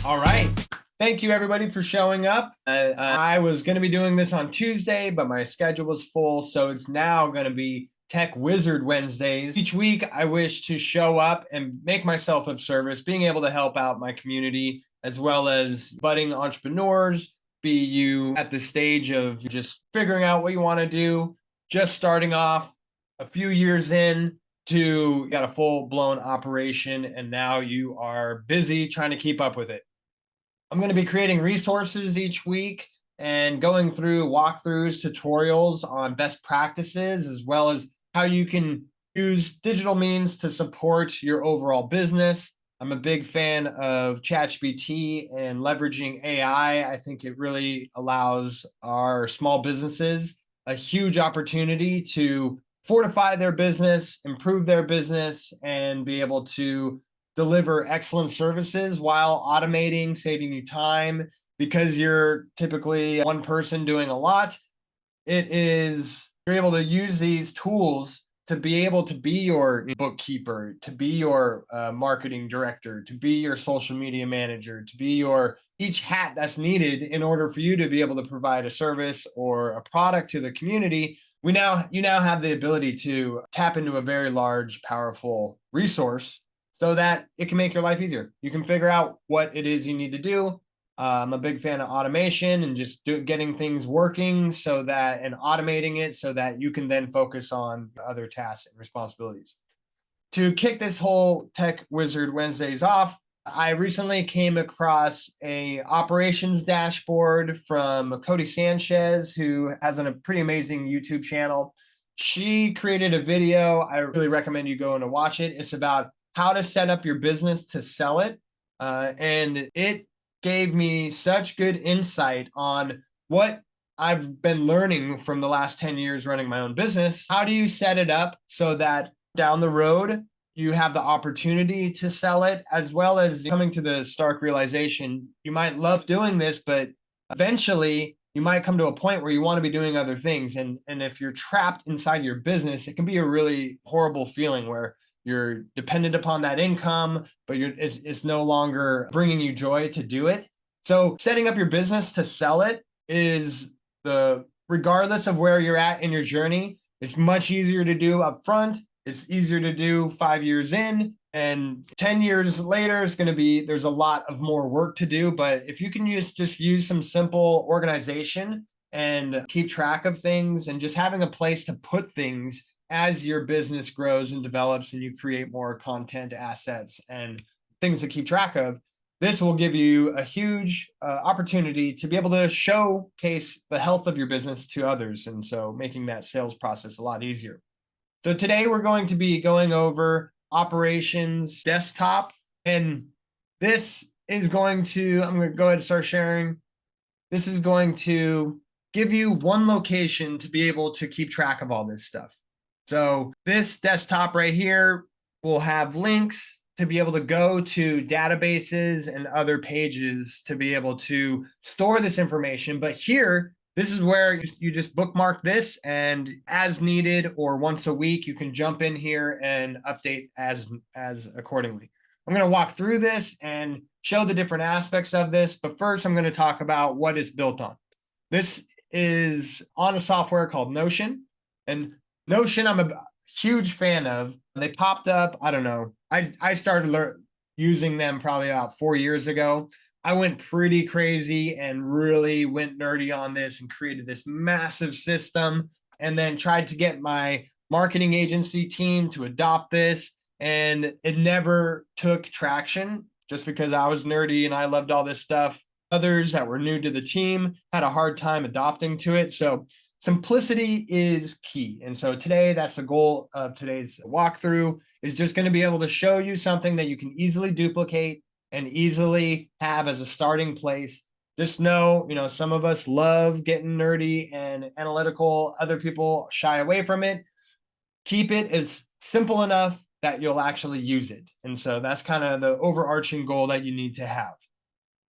All right. Thank you, everybody, for showing up. I was going to be doing this on Tuesday, but my schedule was full, so it's now going to be Tech Wizard Wednesdays. Each week, I wish to show up and make myself of service, being able to help out my community, as well as budding entrepreneurs, be you at the stage of just figuring out what you want to do, just starting off, a few years in, to you got a full-blown operation, and now you are busy trying to keep up with it. I'm going to be creating resources each week and going through walkthroughs, tutorials on best practices, as well as how you can use digital means to support your overall business. I'm a big fan of ChatGPT and leveraging AI. I think it really allows our small businesses a huge opportunity to fortify their business, improve their business, and be able to deliver excellent services while automating, saving you time. Because you're typically one person doing a lot, you're able to use these tools to be able to be your bookkeeper, to be your marketing director, to be your social media manager, to be your each hat that's needed in order for you to be able to provide a service or a product to the community. You now have the ability to tap into a very large, powerful resource so that it can make your life easier. You can figure out what it is you need to do. I'm a big fan of automation and just getting things working and automating it so that you can then focus on other tasks and responsibilities. To kick this whole Tech Wizard Wednesdays off, I recently came across a operations dashboard from Cody Sanchez, who has a pretty amazing YouTube channel. She created a video. I really recommend you go and watch it. It's about how to set up your business to sell it. And it gave me such good insight on what I've been learning from the last 10 years running my own business. How do you set it up so that down the road, you have the opportunity to sell it, as well as coming to the stark realization, you might love doing this, but eventually you might come to a point where you want to be doing other things. And if you're trapped inside your business, it can be a really horrible feeling where you're dependent upon that income, but it's no longer bringing you joy to do it. So setting up your business to sell it is regardless of where you're at in your journey, it's much easier to do up front. It's easier to do 5 years in, and 10 years later, there's a lot of more work to do. But if you can just use some simple organization and keep track of things and just having a place to put things as your business grows and develops and you create more content, assets, and things to keep track of, this will give you a huge opportunity to be able to showcase the health of your business to others. And so making that sales process a lot easier. So today we're going to be going over operations desktop. And I'm going to go ahead and start sharing. This is going to give you one location to be able to keep track of all this stuff. So this desktop right here will have links to be able to go to databases and other pages to be able to store this information. But here, this is where you just bookmark this, and as needed or once a week, you can jump in here and update as accordingly. I'm going to walk through this and show the different aspects of this. But first, I'm going to talk about what it's built on. This is on a software called Notion. And Notion, I'm a huge fan of. They popped up, I don't know. I started using them probably about 4 years ago. I went pretty crazy and really went nerdy on this and created this massive system, and then tried to get my marketing agency team to adopt this. And it never took traction just because I was nerdy and I loved all this stuff. Others that were new to the team had a hard time adopting to it. So simplicity is key. And so today, that's the goal of today's walkthrough, is just going to be able to show you something that you can easily duplicate and easily have as a starting place. Just know, some of us love getting nerdy and analytical. Other people shy away from it. Keep it as simple enough that you'll actually use it. And so that's kind of the overarching goal that you need to have.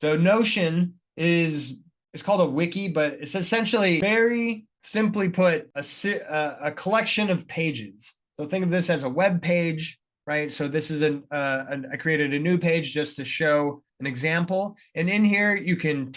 So Notion it's called a wiki, but it's essentially, very simply put, a collection of pages. So think of this as a web page right? So this is I created a new page just to show an example. And in here, you can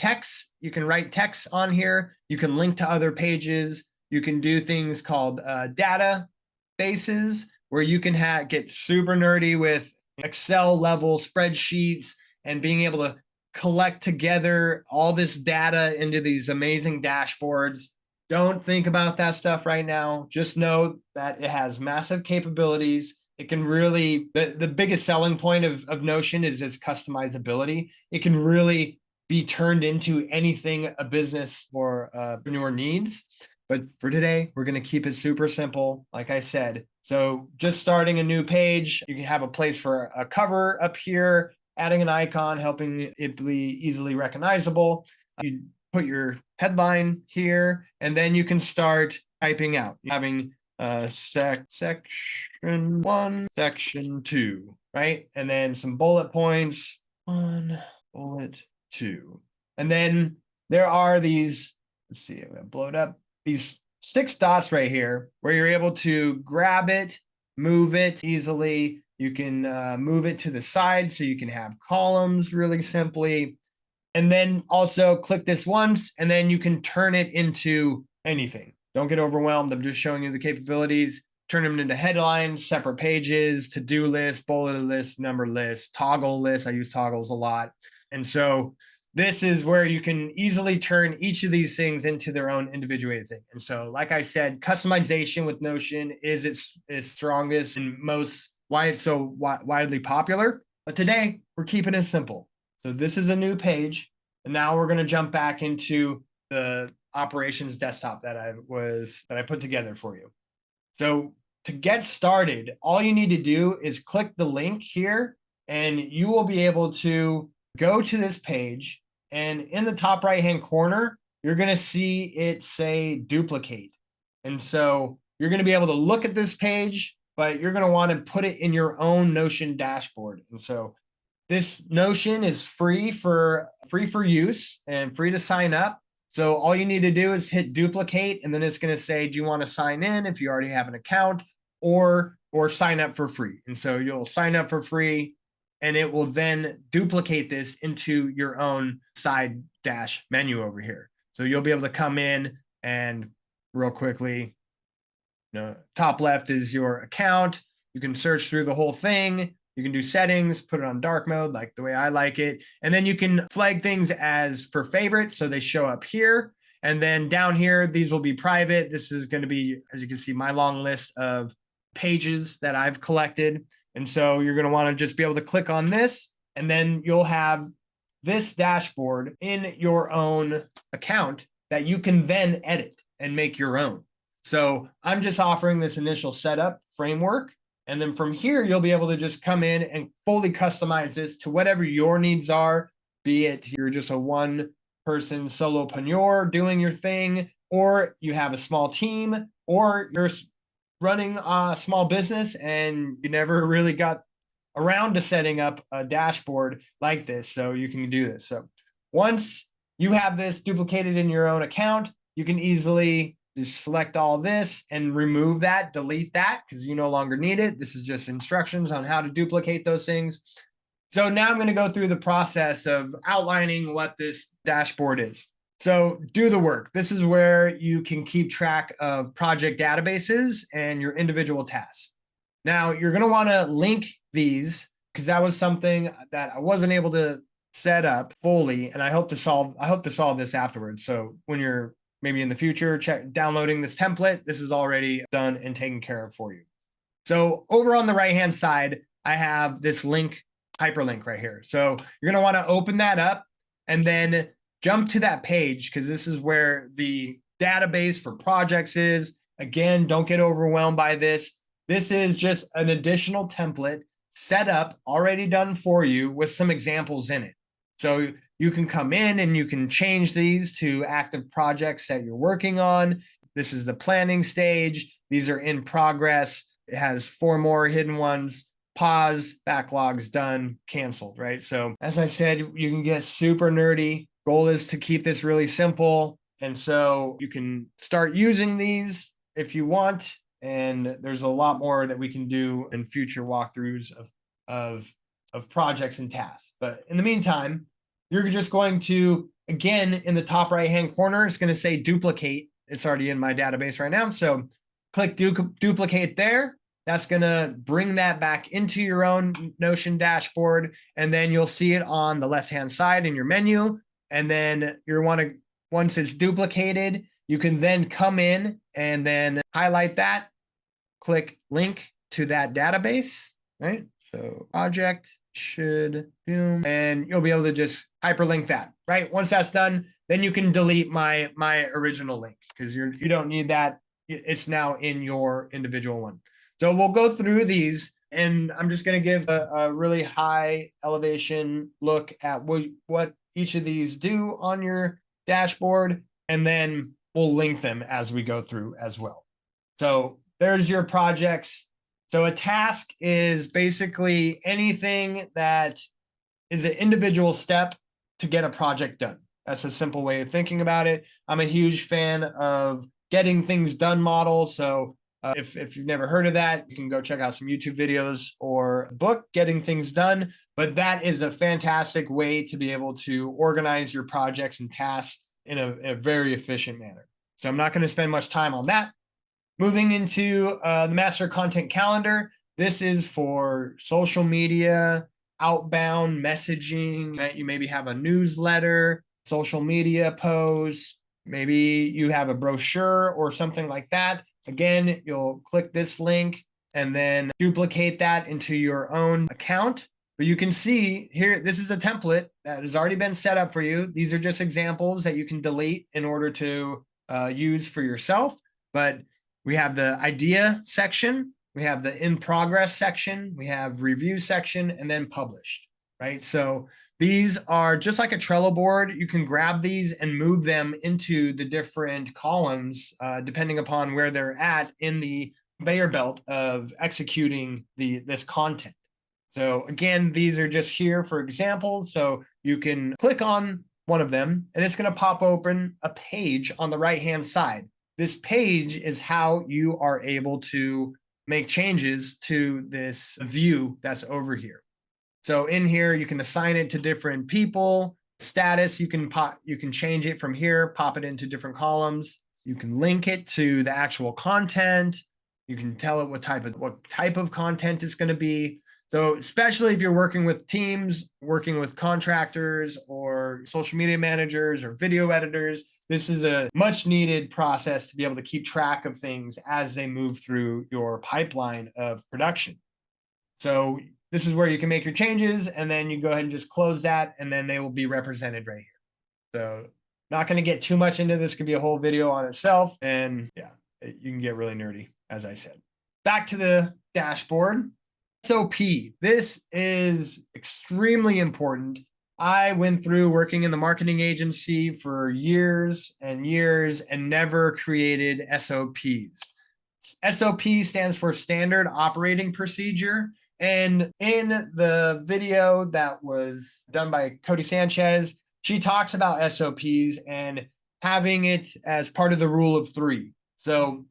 write text on here. You can link to other pages. You can do things called databases, where you can get super nerdy with Excel level spreadsheets and being able to collect together all this data into these amazing dashboards. Don't think about that stuff right now. Just know that it has massive capabilities. It can really, the biggest selling point of Notion is its customizability. It can really be turned into anything a business or entrepreneur needs. But for today, we're going to keep it super simple, like I said. So just starting a new page, you can have a place for a cover up here, adding an icon, helping it be easily recognizable. You put your headline here, and then you can start typing out, having section 1, section 2, right? And then some bullet points, 1, bullet 2. And then there are these, let's see, I'm gonna blow it up, these 6 dots right here where you're able to grab it, move it easily. You can move it to the side so you can have columns really simply. And then also click this once, and then you can turn it into anything. Don't get overwhelmed. I'm just showing you the capabilities. Turn them into headlines, separate pages, to-do list, bullet list, number list, toggle list. I use toggles a lot. And so this is where you can easily turn each of these things into their own individuated thing. And so, like I said, customization with Notion is its strongest and most why it's so widely popular. But today, we're keeping it simple. So this is a new page, and now we're going to jump back into the operations desktop that I put together for you. So to get started, all you need to do is click the link here, and you will be able to go to this page, and in the top right-hand corner, you're going to see it say duplicate. And so you're going to be able to look at this page, but you're going to want to put it in your own Notion dashboard. And so this Notion is free for use and free to sign up. So all you need to do is hit duplicate, and then it's going to say, do you want to sign in if you already have an account, or sign up for free? And so you'll sign up for free, and it will then duplicate this into your own side dash menu over here. So you'll be able to come in and real quickly, top left is your account. You can search through the whole thing. You can do settings, put it on dark mode, like the way I like it. And then you can flag things as for favorites, so they show up here. And then down here, these will be private. This is going to be, as you can see, my long list of pages that I've collected. And so you're going to want to just be able to click on this, and then you'll have this dashboard in your own account that you can then edit and make your own. So I'm just offering this initial setup framework. And then from here, you'll be able to just come in and fully customize this to whatever your needs are, be it you're just a one-person solopreneur doing your thing, or you have a small team, or you're running a small business and you never really got around to setting up a dashboard like this. So you can do this. So once you have this duplicated in your own account, you can easily just select all this and remove that, delete that, because you no longer need it. This is just instructions on how to duplicate those things. So now I'm going to go through the process of outlining what this dashboard is. So do the work. This is where you can keep track of project databases and your individual tasks. Now you're going to want to link these, because that was something that I wasn't able to set up fully, and I hope to solve this afterwards. So when you're maybe in the future downloading this template, this is already done and taken care of for you. So over on the right-hand side, I have this link, hyperlink right here. So you're going to want to open that up and then jump to that page, because this is where the database for projects is. Again, don't get overwhelmed by this. This is just an additional template set up, already done for you with some examples in it. So you can come in and you can change these to active projects that you're working on. This is the planning stage. These are in progress. It has 4 more hidden ones. Pause, backlogs, done, canceled, right? So as I said, you can get super nerdy. Goal is to keep this really simple. And so you can start using these if you want. And there's a lot more that we can do in future walkthroughs of projects and tasks. But in the meantime, you're just going to, again, in the top right-hand corner, it's going to say duplicate. It's already in my database right now. So click duplicate there. That's going to bring that back into your own Notion dashboard. And then you'll see it on the left-hand side in your menu. And then once it's duplicated, you can then come in and then highlight that, click link to that database, right? So project should boom, and you'll be able to just hyperlink that, right? Once that's done, then you can delete my original link because you don't need that. It's now in your individual one. So we'll go through these, and I'm just going to give a really high elevation look at what each of these do on your dashboard, and then we'll link them as we go through as well. So there's your projects. So a task is basically anything that is an individual step to get a project done. That's a simple way of thinking about it. I'm a huge fan of getting things done model. So if you've never heard of that, you can go check out some YouTube videos or a book, Getting Things Done. But that is a fantastic way to be able to organize your projects and tasks in a very efficient manner. So I'm not going to spend much time on that. Moving into the master content calendar. This is for social media, outbound messaging, that you maybe have a newsletter, social media posts, maybe you have a brochure or something like that. Again, you'll click this link and then duplicate that into your own account. But you can see here, this is a template that has already been set up for you. These are just examples that you can delete in order to use for yourself. But we have the idea section, we have the in progress section, we have review section, and then published, right? So these are just like a Trello board. You can grab these and move them into the different columns, depending upon where they're at in the conveyor belt of executing this content. So again, these are just here for example. So you can click on one of them and it's going to pop open a page on the right-hand side. This page is how you are able to make changes to this view that's over here. So in here, you can assign it to different people. Status, you can change it from here, pop it into different columns. You can link it to the actual content. You can tell it what type of content it's going to be. So especially if you're working with teams, working with contractors or social media managers or video editors, this is a much needed process to be able to keep track of things as they move through your pipeline of production. So this is where you can make your changes and then you go ahead and just close that and then they will be represented right here. So not going to get too much into this. Could be a whole video on itself. And yeah, you can get really nerdy, as I said. Back to the dashboard. SOP. This is extremely important. I went through working in the marketing agency for years and years and never created SOPs. SOP stands for Standard Operating Procedure. And in the video that was done by Cody Sanchez, she talks about SOPs and having it as part of the rule of three. So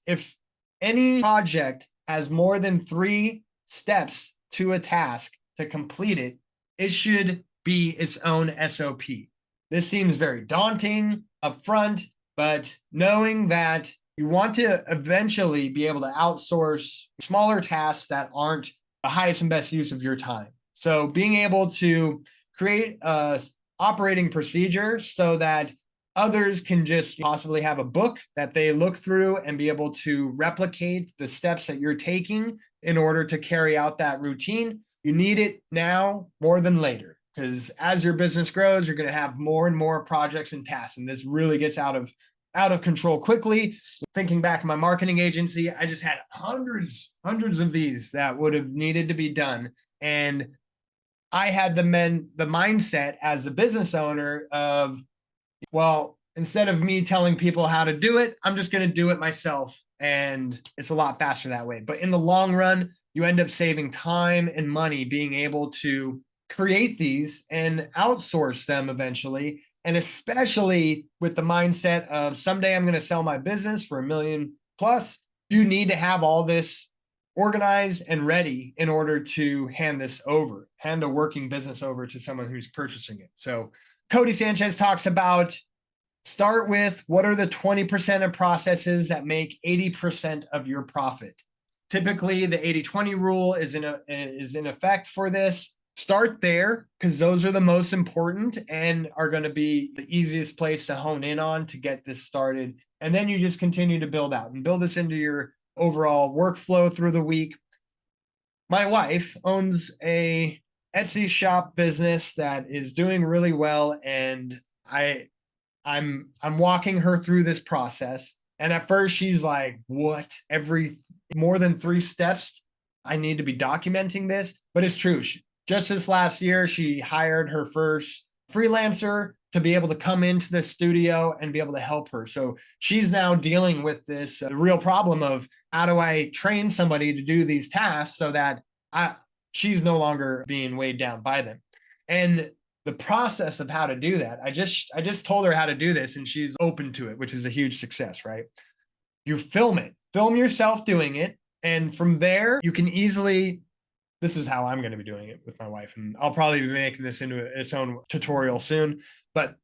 if any project has more than 3 steps to a task to complete it, it should be its own SOP. This seems very daunting upfront, but knowing that you want to eventually be able to outsource smaller tasks that aren't the highest and best use of your time. So being able to create a operating procedure so that others can just possibly have a book that they look through and be able to replicate the steps that you're taking in order to carry out that routine. You need it now more than later, because as your business grows, you're going to have more and more projects and tasks. And this really gets out of control quickly. Thinking back in my marketing agency, I just had hundreds of these that would have needed to be done. And I had the mindset as a business owner of, well, instead of me telling people how to do it, I'm just going to do it myself. And it's a lot faster that way. But in the long run, you end up saving time and money being able to create these and outsource them eventually. And especially with the mindset of someday I'm going to sell my business for $1 million plus. You need to have all this organized and ready in order to hand a working business over to someone who's purchasing it. So Cody Sanchez talks about start with what are the 20% of processes that make 80% of your profit. Typically, the 80-20 rule is in effect for this. Start there because those are the most important and are going to be the easiest place to hone in on to get this started. And then you just continue to build out and build this into your overall workflow through the week. My wife owns a Etsy shop business that is doing really well, and I'm walking her through this process. And at first she's like, what? Every more than 3 steps, I need to be documenting this. But it's true. Just this last year, she hired her first freelancer to be able to come into the studio and be able to help her. So she's now dealing with this real problem of how do I train somebody to do these tasks so that she's no longer being weighed down by them. And the process of how to do that, I just told her how to do this and she's open to it, which is a huge success, right? You film yourself doing it. And from there, you can easily, this is how I'm going to be doing it with my wife. And I'll probably be making this into its own tutorial soon, but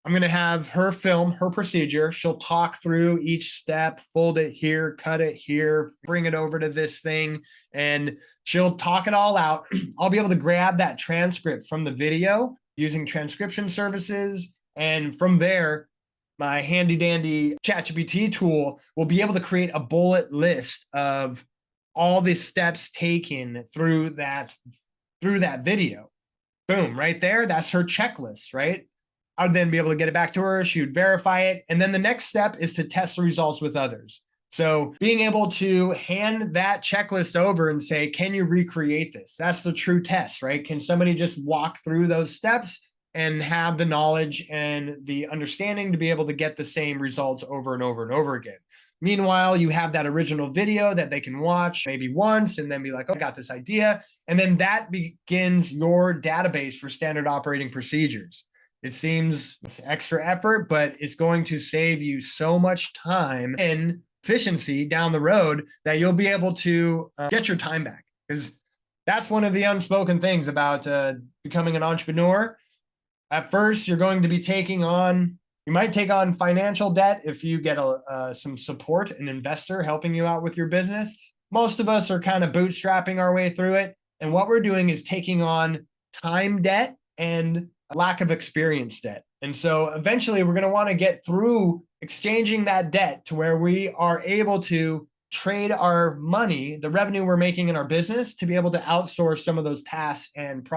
I'm going to have her film her procedure. She'll talk through each step, fold it here, cut it here, bring it over to this thing, and she'll talk it all out. I'll be able to grab that transcript from the video using transcription services. And from there, my handy dandy ChatGPT tool will be able to create a bullet list of all the steps taken through that video. Boom, right there. That's her checklist, right? I would then be able to get it back to her. She would verify it. And then the next step is to test the results with others. So being able to hand that checklist over and say, can you recreate this? That's the true test, right? Can somebody just walk through those steps and have the knowledge and the understanding to be able to get the same results over and over and over again? Meanwhile, you have that original video that they can watch maybe once and then be like, oh, I got this idea. And then that begins your database for standard operating procedures. It seems it's extra effort, but it's going to save you so much time and efficiency down the road that you'll be able to get your time back. Because that's one of the unspoken things about becoming an entrepreneur. At first, you're going to be you might take on financial debt if you get some support, an investor helping you out with your business. Most of us are kind of bootstrapping our way through it. And what we're doing is taking on time debt and lack of experience debt. And so eventually we're going to want to get through exchanging that debt to where we are able to trade our money, the revenue we're making in our business, to be able to outsource some of those tasks and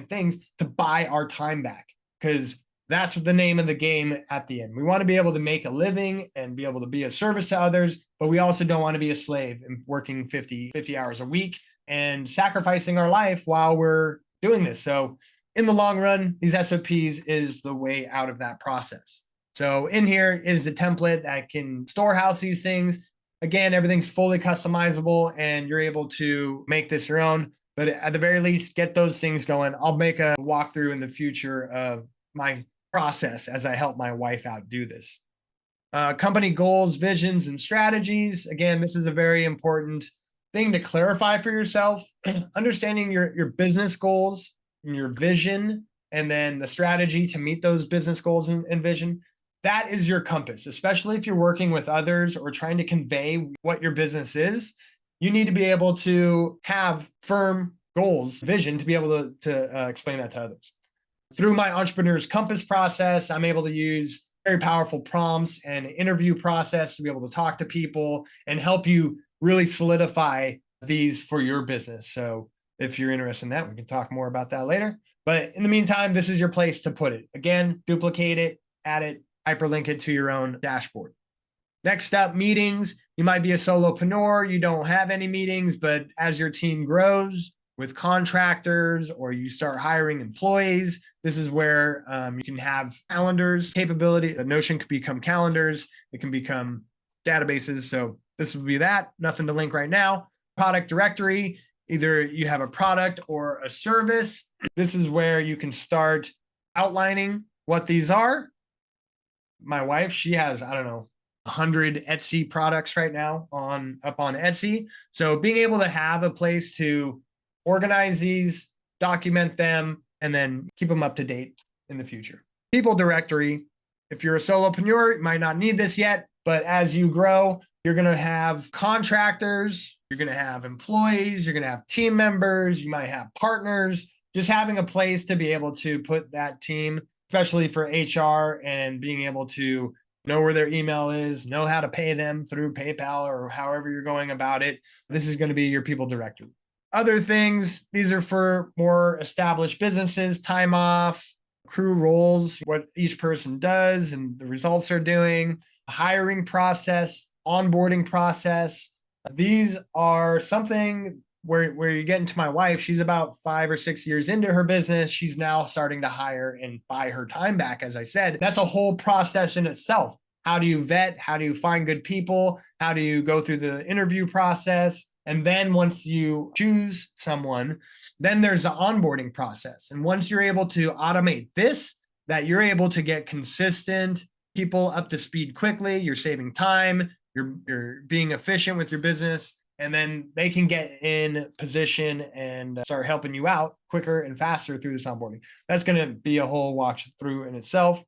things to buy our time back. Because that's the name of the game at the end. We want to be able to make a living and be able to be of service to others, but we also don't want to be a slave and working 50 hours a week and sacrificing our life while we're doing this. So in the long run, these SOPs is the way out of that process. So in here is a template that can storehouse these things. Again, everything's fully customizable and you're able to make this your own, but at the very least, get those things going. I'll make a walkthrough in the future of my process as I help my wife out do this. Company goals, visions, and strategies. Again, this is a very important thing to clarify for yourself. Understanding your business goals and your vision, and then the strategy to meet those business goals and vision. That is your compass, especially if you're working with others or trying to convey what your business is. You need to be able to have firm goals, vision, to be able to explain that to others. Through my entrepreneur's compass process, I'm able to use very powerful prompts and interview process to be able to talk to people and help you really solidify these for your business. So if you're interested in that, we can talk more about that later. But in the meantime, this is your place to put it. Again, duplicate it, add it, hyperlink it to your own dashboard. Next up, meetings. You might be a solopreneur. You don't have any meetings, but as your team grows with contractors or you start hiring employees, this is where you can have calendars capability. The Notion could become calendars. It can become databases. So this would be that. Nothing to link right now. Product directory. Either you have a product or a service. This is where you can start outlining what these are. My wife, she has, I don't know, 100 Etsy products right now up on Etsy. So being able to have a place to organize these, document them, and then keep them up to date in the future. People directory. If you're a solopreneur, you might not need this yet, but as you grow, you're going to have contractors, you're going to have employees, you're going to have team members, you might have partners. Just having a place to be able to put that team, especially for HR, and being able to know where their email is, know how to pay them through PayPal or however you're going about it. This is going to be your people directory. Other things, these are for more established businesses, time off, crew roles, what each person does and the results they're doing, hiring process, onboarding process. These are something where you get into my wife. She's about 5 or 6 years into her business. She's now starting to hire and buy her time back. As I said, that's a whole process in itself. How do you vet? How do you find good people? How do you go through the interview process? And then once you choose someone, then there's the onboarding process. And once you're able to automate this, that you're able to get consistent people up to speed quickly, you're saving time, you're being efficient with your business, and then they can get in position and start helping you out quicker and faster through this onboarding. That's going to be a whole watch through in itself.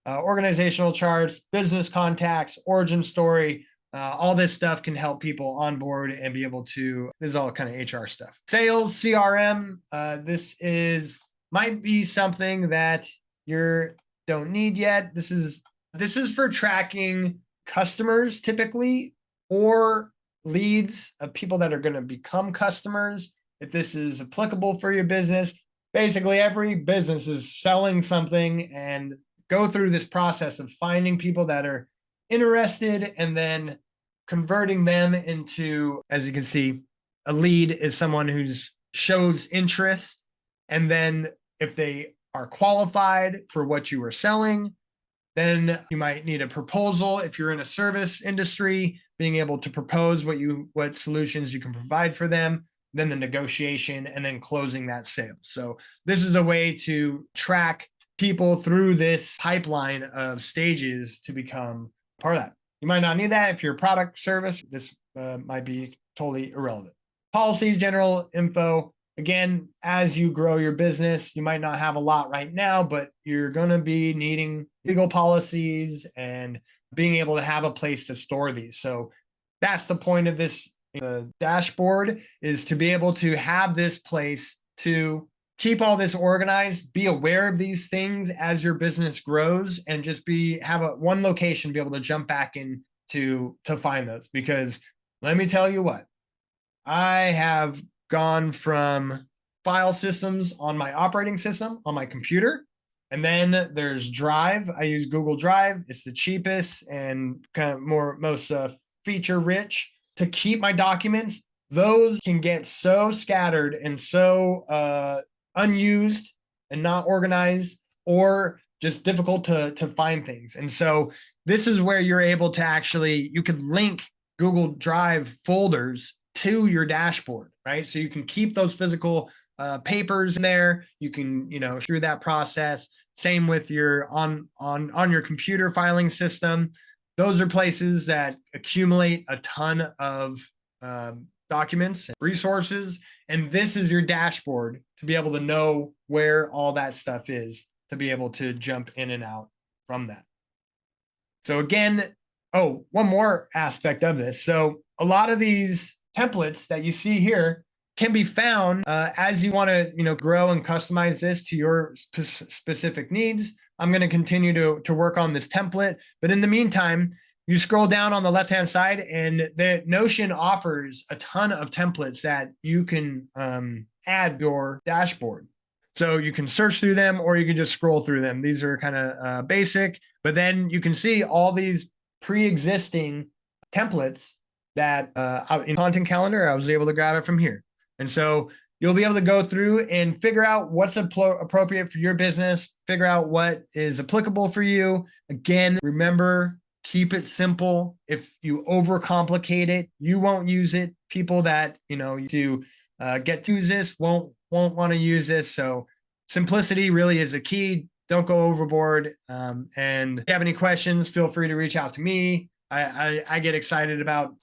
Organizational charts, business contacts, origin story, all this stuff can help people onboard and be able to, this is all kind of HR stuff. Sales, CRM, might be something that you don't need yet. This is for tracking customers typically, or leads of people that are going to become customers. If this is applicable for your business, basically every business is selling something and go through this process of finding people that are interested and then converting them into, as you can see, a lead is someone who's shows interest. And then if they are qualified for what you are selling, then you might need a proposal. If you're in a service industry, being able to propose what solutions you can provide for them, then the negotiation, and then closing that sale. So this is a way to track people through this pipeline of stages to become part of that. You might not need that if you're a product service. This might be totally irrelevant. Policies, general info. Again, as you grow your business, you might not have a lot right now, but you're going to be needing legal policies and being able to have a place to store these. So that's the point of this dashboard, is to be able to have this place to keep all this organized, be aware of these things as your business grows, and just have one location to be able to jump back in to find those. Because let me tell you what, I have gone from file systems on my operating system on my computer, and then there's Drive. I use Google Drive. It's the cheapest and kind of most feature rich to keep my documents. Those can get so scattered and so unused and not organized, or just difficult to find things. And so this is where you're able to you can link Google Drive folders to your dashboard, right? So you can keep those physical papers in there. You can, through that process. Same with your on your computer filing system. Those are places that accumulate a ton of documents and resources. And this is your dashboard to be able to know where all that stuff is, to be able to jump in and out from that. So again, one more aspect of this. So a lot of these templates that you see here can be found as you want to, grow and customize this to your specific needs. I'm going to continue to work on this template, but in the meantime, you scroll down on the left-hand side, and the Notion offers a ton of templates that you can add your dashboard. So you can search through them, or you can just scroll through them. These are kind of basic, but then you can see all these pre-existing templates that in Content Calendar, I was able to grab it from here. And so you'll be able to go through and figure out what's appropriate for your business, figure out what is applicable for you. Again, remember, keep it simple. If you overcomplicate it, you won't use it. People that, get to use this won't want to use this. So simplicity really is a key. Don't go overboard. And if you have any questions, feel free to reach out to me. I get excited about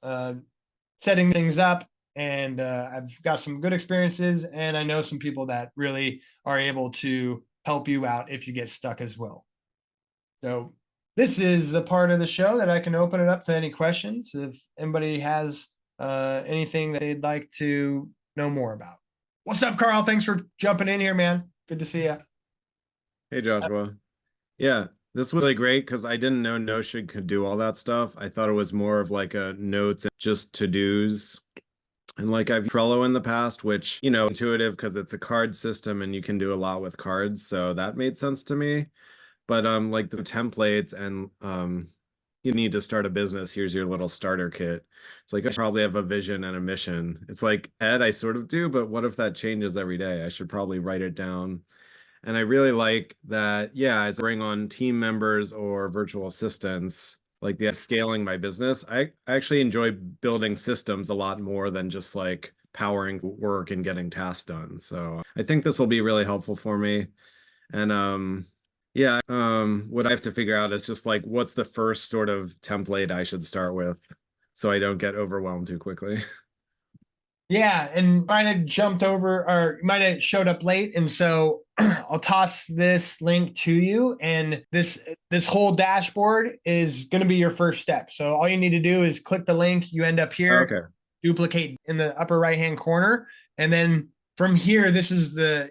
setting things up, and I've got some good experiences, and I know some people that really are able to help you out if you get stuck as well. So this is a part of the show that I can open it up to any questions if anybody has anything that they'd like to know more about. What's up, Carl? Thanks for jumping in here, man. Good to see you. Hey, Joshua. Yeah, this was really great because I didn't know Notion could do all that stuff. I thought it was more of like a notes and just to-dos. And like I've used Trello in the past, which, intuitive because it's a card system and you can do a lot with cards. So that made sense to me. But like the templates and you need to start a business, here's your little starter kit. It's like I probably have a vision and a mission. It's like Ed, I sort of do, but what if that changes every day? I should probably write it down. And I really like that, yeah, as I bring on team members or virtual assistants, like the scaling my business, I actually enjoy building systems a lot more than just like powering work and getting tasks done. So I think this will be really helpful for me. And yeah, what I have to figure out is just like what's the first sort of template I should start with so I don't get overwhelmed too quickly. Yeah, and might have jumped over or might have showed up late, and so I'll toss this link to you. And this whole dashboard is going to be your first step. So all you need to do is click the link. You end up here, Okay. duplicate in the upper right hand corner, and then from here, this is the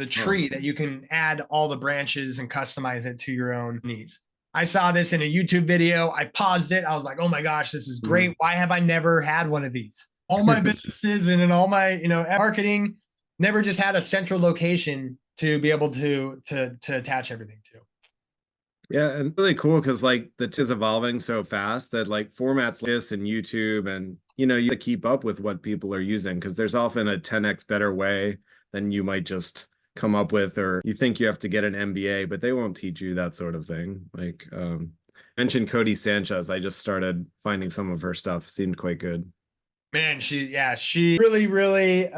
tree that you can add all the branches and customize it to your own needs. I saw this in a YouTube video. I paused it. I was like, oh my gosh, this is great. Why have I never had one of these? All my businesses and in all my marketing never just had a central location to be able to attach everything to. Yeah, and really cool because like the is evolving so fast that like formats like this and YouTube and you have to keep up with what people are using because there's often a 10x better way than you might just come up with, or you think you have to get an MBA, but they won't teach you that sort of thing. Like mentioned Cody Sanchez. I just started finding some of her stuff, seemed quite good. Man, she really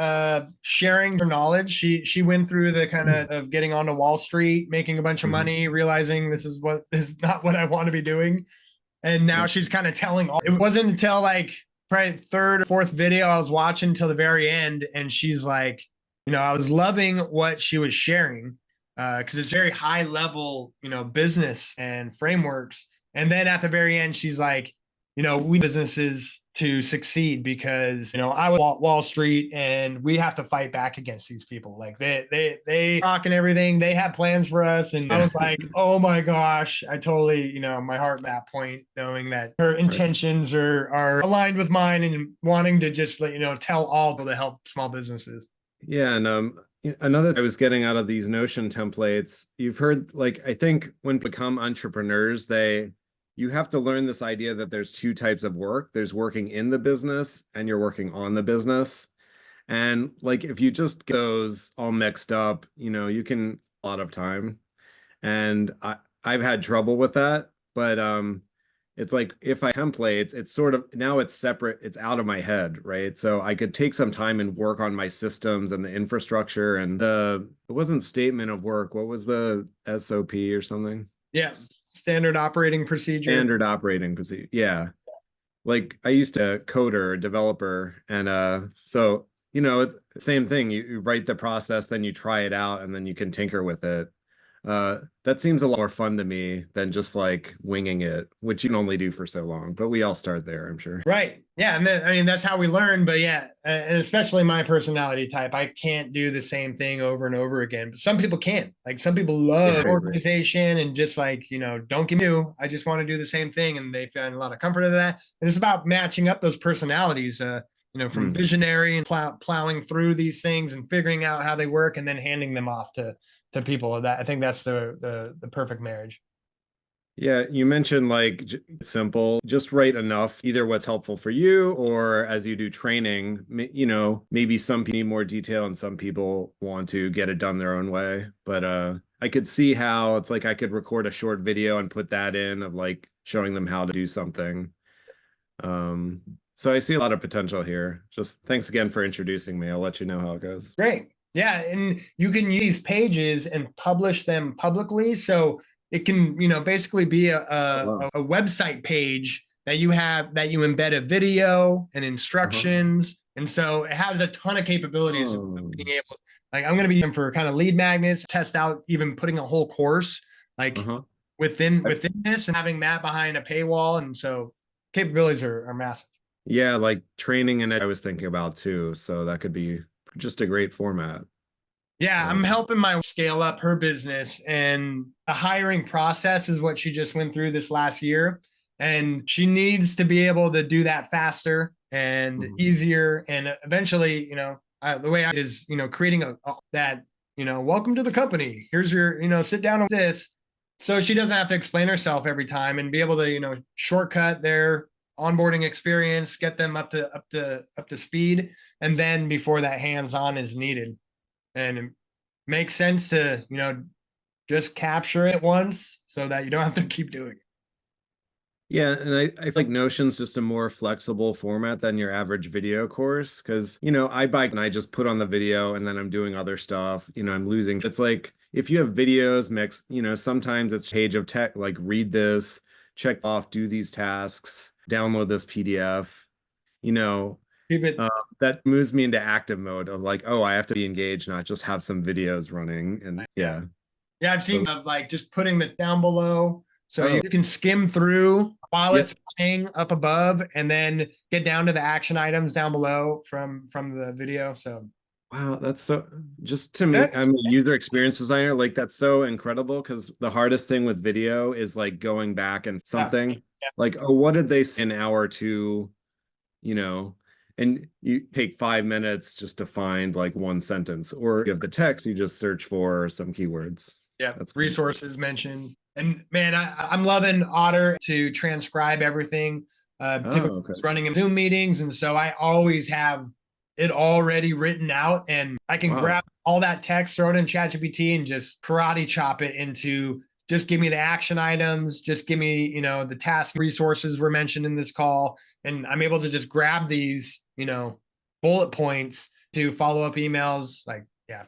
sharing her knowledge. She went through the kind of getting onto Wall Street, making a bunch of money, realizing this is not what I want to be doing. And now she's kind of telling it wasn't until like probably third or fourth video I was watching till the very end, and she's like, I was loving what she was sharing because it's very high level, business and frameworks. And then at the very end, she's like, we businesses to succeed because I was Wall Street and we have to fight back against these people. Like they rocking everything. They have plans for us. And I was like, oh my gosh, I totally, my heart at that point, knowing that her intentions are aligned with mine and wanting to just tell all people to help small businesses. Yeah, and another I was getting out of these Notion templates, you've heard like I think when become entrepreneurs, you have to learn this idea that there's two types of work. There's working in the business and you're working on the business. And like if you just goes all mixed up, you can a lot of time. And I've had trouble with that, but it's like if I templates, it's sort of now it's separate, it's out of my head, right? So I could take some time and work on my systems and the infrastructure and it wasn't statement of work. What was the SOP or something? Yes. Standard operating procedure. Standard operating procedure. Yeah. Like I used to coder, developer, and so it's the same thing. You write the process, then you try it out, and then you can tinker with it. That seems a lot more fun to me than just like winging it, which you can only do for so long. But we all start there, I'm sure. Right. Yeah. And then, that's how we learn. But yeah, and especially my personality type, I can't do the same thing over and over again. But some people can. Like some people love organization and just like, don't give me new. I just want to do the same thing. And they find a lot of comfort in that. And it's about matching up those personalities, from visionary and plowing through these things and figuring out how they work and then handing them off to people. That I think that's the perfect marriage. Yeah, you mentioned like simple, just write enough, either what's helpful for you or as you do training, maybe some people need more detail and some people want to get it done their own way. But I could see how it's like I could record a short video and put that in of like showing them how to do something. So I see a lot of potential here. Just thanks again for introducing me. I'll let you know how it goes. Great. Yeah, and you can use these pages and publish them publicly. So it can, basically be a website page that you embed a video and Uh-huh. instructions. And so it has a ton of capabilities of Oh, being able, like I'm going to be using for kind of lead magnets, test out even putting a whole course like uh-huh. within this and having that behind a paywall. And so capabilities are massive. Yeah, like training and I was thinking about too. So that could be just a great format. Yeah, I'm Um, helping my scale up her business, and the hiring process is what she just went through this last year. And she needs to be able to do that faster and mhm. easier. And eventually, the way I is, creating that, welcome to the company. Here's your, sit down with this. So she doesn't have to explain herself every time and be able to, shortcut their onboarding experience, get them up to speed. And then before that hands-on is needed. And it makes sense to just capture it once so that you don't have to keep doing it. Yeah, and I feel like Notion's just a more flexible format than your average video course because, I bike and I just put on the video and then I'm doing other stuff. I'm losing. It's like if you have videos mixed, sometimes it's page of tech, like read this, check off, do these tasks, download this PDF, you know, Keep it. uh, that moves me into active mode of like, oh, I have to be engaged, not just have some videos running. And Yeah, yeah. yeah, I've seen So, of like just putting it down below so oh, you can skim through while yeah. it's playing up above and then get down to the action items down below from the video. So Wow, that's so just to me, sense. I'm a user experience designer. Like that's so incredible because the hardest thing with video is like going back and Yeah. something like, oh, what did they say an hour or two, you know, and you take 5 minutes just to find like one sentence, or you have the text, you just search for some keywords. Yeah, That's cool. resources mentioned. And man, I'm loving Otter to transcribe everything. Typically, Oh, okay. it's running in Zoom meetings, and so I always have it already written out, and I can Wow. grab all that text, throw it in ChatGPT, and just karate chop it into just give me the action items, just give me the task resources were mentioned in this call, and I'm able to just grab these bullet points to follow up emails. Like, yeah,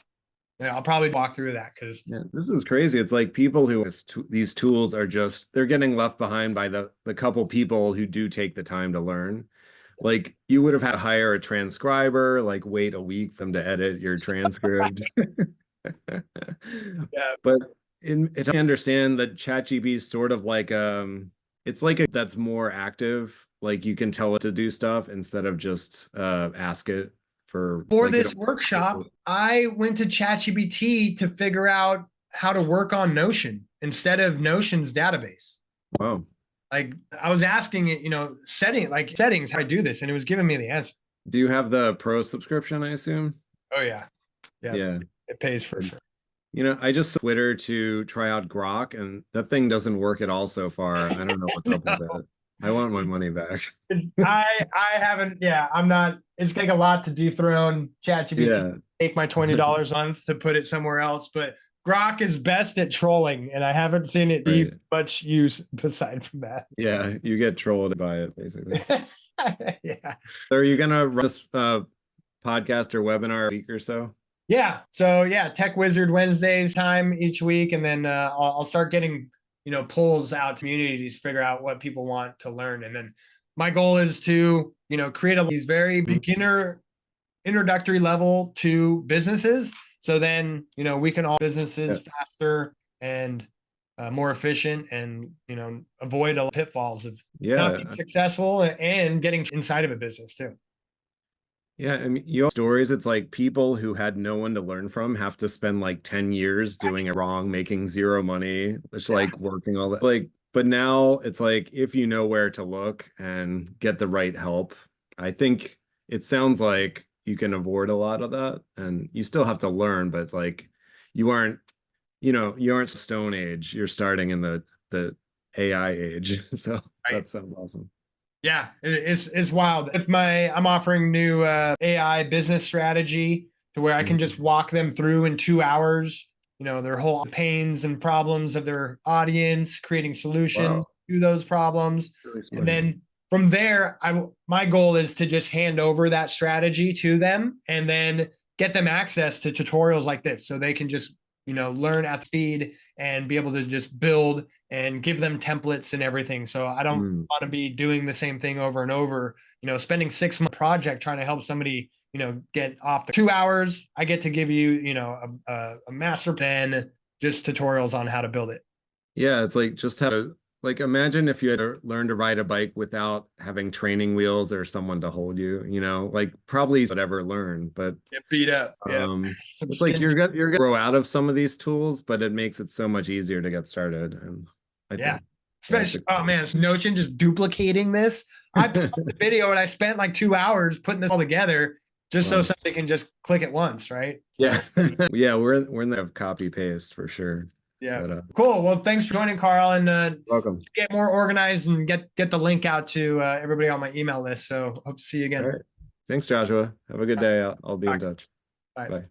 I'll probably walk through that because Yeah, this is crazy. It's like people who these tools are just they're getting left behind by the couple people who do take the time to learn. Like you would have had to hire a transcriber, like wait a week for them to edit your transcript. yeah, But I understand that ChatGPT is sort of like it's like that's more active. Like you can tell it to do stuff instead of just ask it for for like you this don't. workshop, I went to ChatGPT to figure out how to work on Notion instead of Notion's database. Wow. Like I was asking it, settings, how I do this, and it was giving me the answer. Do you have the pro subscription, I assume? Oh yeah, yeah, Yeah. it pays for sure. I just Twitter to try out Grok and that thing doesn't work at all so far. I don't know what's up with No, it. I want my money back. I haven't. Yeah, I'm not. It's take a lot to dethrone ChatGPT. Yeah. Take my $20 a month to put it somewhere else, but Grok is best at trolling, and I haven't seen it be Right. much use aside from that. Yeah, you get trolled by it basically. Yeah. So are you gonna run this podcast or webinar a week or so? Yeah. So yeah, Tech Wizard Wednesdays time each week, and then I'll start getting polls out to communities, figure out what people want to learn, and then my goal is to create these very Mhm. beginner introductory level to businesses. So then we can all businesses Yeah. faster and more efficient, and avoid all the pitfalls of not being Yeah. successful and getting inside of a business too. Yeah, I mean, you have stories, it's like people who had no one to learn from have to spend like 10 years doing it wrong, making zero money. It's Yeah. like working all that. Like, but now it's like if you know where to look and get the right help, I think it sounds like you can avoid a lot of that. And you still have to learn, but like you aren't, you aren't Stone Age. You're starting in the AI age. So Right. that sounds awesome. Yeah, it's wild. I'm offering new AI business strategy to where I can Mhm. just walk them through in 2 hours, their whole pains and problems of their audience, creating solutions Wow. to those problems. Really And smart. then from there, my goal is to just hand over that strategy to them and then get them access to tutorials like this so they can just learn at speed and be able to just build and give them templates and everything. So I don't want to be doing the same thing over and over, spending 6 month project trying to help somebody, get off the 2 hours. I get to give you, a master plan, just tutorials on how to build it. Yeah, it's like just like imagine if you had to learn to ride a bike without having training wheels or someone to hold you, like probably would ever learn, but get beat up. Yeah. It's like you're gonna grow out of some of these tools, but it makes it so much easier to get started. And I think especially, oh man, it's Notion just duplicating this. I paused the video and I spent like 2 hours putting this all together just so somebody can just click it once, right? Yeah. Yeah, we're in the copy paste for sure. Yeah. But, cool. Well, thanks for joining, Carl, and welcome. Get more organized and get the link out to everybody on my email list. So hope to see you again. All right. Thanks, Joshua. Have a good day. I'll be in touch. Bye. Bye.